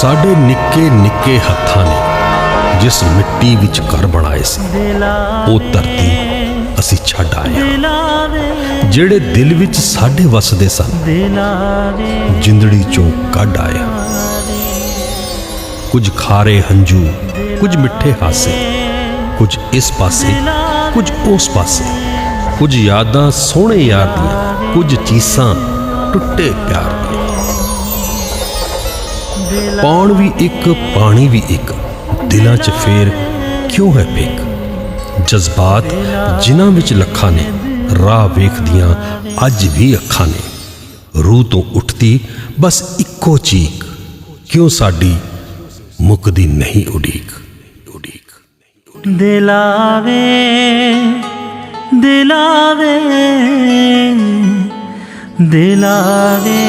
साडे निक्के निक्के हत्थां ने जिस मिट्टी विच घर बनाए सी वो धरती असी छड्ड आए हां। जेड़े दिल विच साडे वसदे सन जिंदड़ी चों कढ आए हां। कुछ खारे हंजू, कुछ मिठे हासे, कुछ इस पासे कुछ उस पासे, कुछ यादां सोहणे यार दियां, कुछ चीसां टुटे प्यार दियां। पौण भी एक पानी भी एक, दिलां च फेर क्यों है फिक। जज्बात जिन्हां विच लखां ने राह वेखदियां अज भी अखां ने। रूह तो उठती बस इक्को चीक, क्यों साडी मुकदी नहीं उड़ीक। दिलावे दिलावे दिलावे